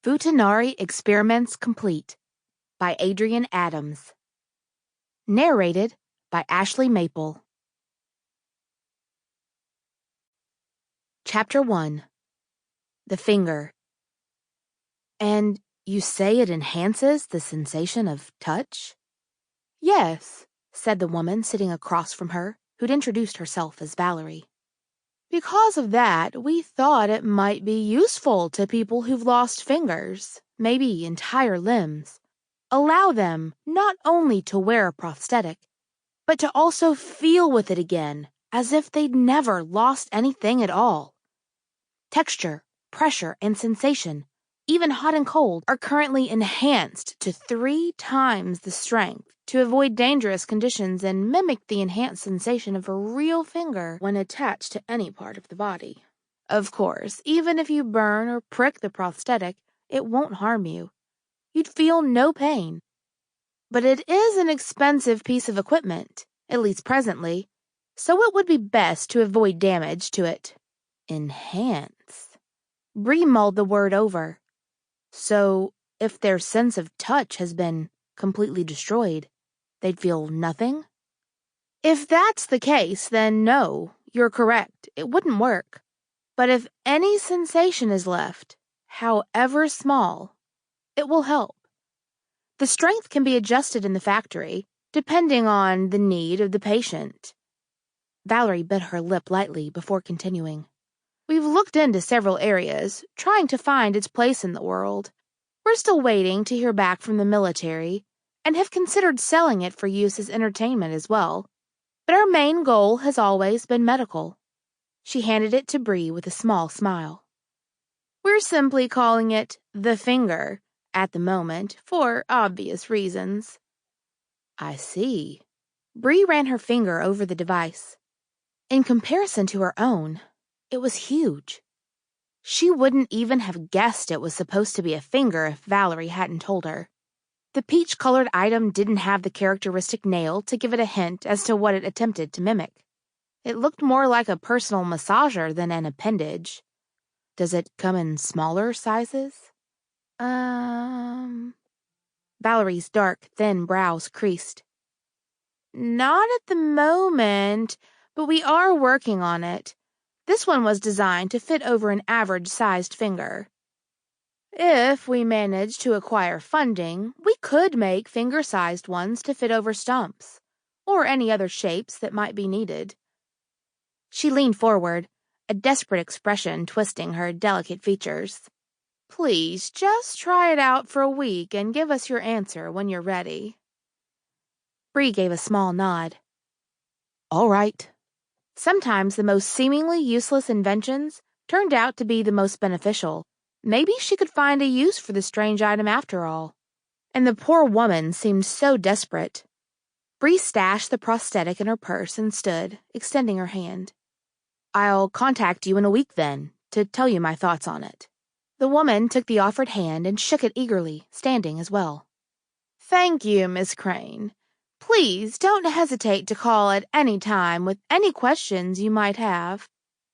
Futanari Experiments Complete by Adrian Adams. Narrated by Ashley Maple. Chapter 1. The Finger. And you say it enhances the sensation of touch? Yes, said the woman sitting across from her, who'd introduced herself as Valerie. Because of that, we thought it might be useful to people who've lost fingers, maybe entire limbs. Allow them not only to wear a prosthetic, but to also feel with it again, as if they'd never lost anything at all. Texture, pressure, and sensation, even hot and cold, are currently enhanced to 3 times the strength to avoid dangerous conditions and mimic the enhanced sensation of a real finger when attached to any part of the body. Of course, even if you burn or prick the prosthetic, it won't harm you. You'd feel no pain. But it is an expensive piece of equipment, at least presently, so it would be best to avoid damage to it. Enhance. Brie mulled the word over. So, if their sense of touch has been completely destroyed, they'd feel nothing? If that's the case, then no, you're correct, it wouldn't work. But if any sensation is left, however small, it will help. The strength can be adjusted in the factory, depending on the need of the patient. Valerie bit her lip lightly before continuing. We've looked into several areas, trying to find its place in the world. We're still waiting to hear back from the military, and have considered selling it for use as entertainment as well. But our main goal has always been medical. She handed it to Brie with a small smile. We're simply calling it the Finger at the moment, for obvious reasons. I see. Brie ran her finger over the device. In comparison to her own, it was huge. She wouldn't even have guessed it was supposed to be a finger if Valerie hadn't told her. The peach-colored item didn't have the characteristic nail to give it a hint as to what it attempted to mimic. It looked more like a personal massager than an appendage. Does it come in smaller sizes? Valerie's dark, thin brows creased. Not at the moment, but we are working on it. This one was designed to fit over an average-sized finger. If we manage to acquire funding, we could make finger-sized ones to fit over stumps, or any other shapes that might be needed. She leaned forward, a desperate expression twisting her delicate features. Please, just try it out for a week and give us your answer when you're ready. Brie gave a small nod. All right. Sometimes the most seemingly useless inventions turned out to be the most beneficial. Maybe she could find a use for the strange item after all. And the poor woman seemed so desperate. Brie stashed the prosthetic in her purse and stood, extending her hand. I'll contact you in a week then, to tell you my thoughts on it. The woman took the offered hand and shook it eagerly, standing as well. Thank you, Miss Crane. Please don't hesitate to call at any time with any questions you might have.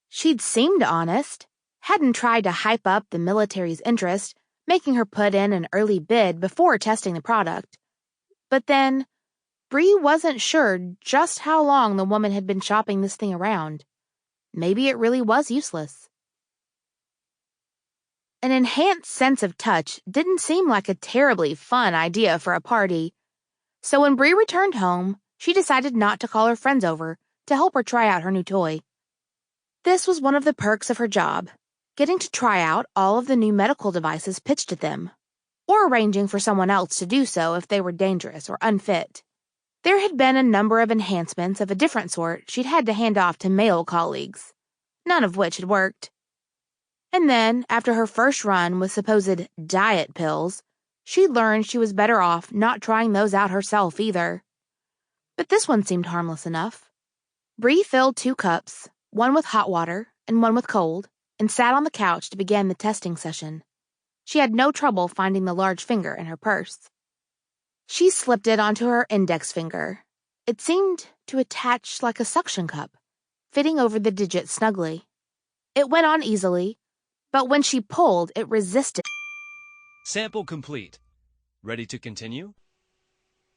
She'd seemed honest, hadn't tried to hype up the military's interest, making her put in an early bid before testing the product. But then, Brie wasn't sure just how long the woman had been shopping this thing around. Maybe it really was useless. An enhanced sense of touch didn't seem like a terribly fun idea for a party. So when Brie returned home, she decided not to call her friends over to help her try out her new toy. This was one of the perks of her job, getting to try out all of the new medical devices pitched at them, or arranging for someone else to do so if they were dangerous or unfit. There had been a number of enhancements of a different sort she'd had to hand off to male colleagues, none of which had worked. And then, after her first run with supposed diet pills, she learned she was better off not trying those out herself either. But this one seemed harmless enough. Brie filled 2 cups, one with hot water and one with cold, and sat on the couch to begin the testing session. She had no trouble finding the large finger in her purse. She slipped it onto her index finger. It seemed to attach like a suction cup, fitting over the digit snugly. It went on easily, but when she pulled, it resisted. Sample complete. Ready to continue?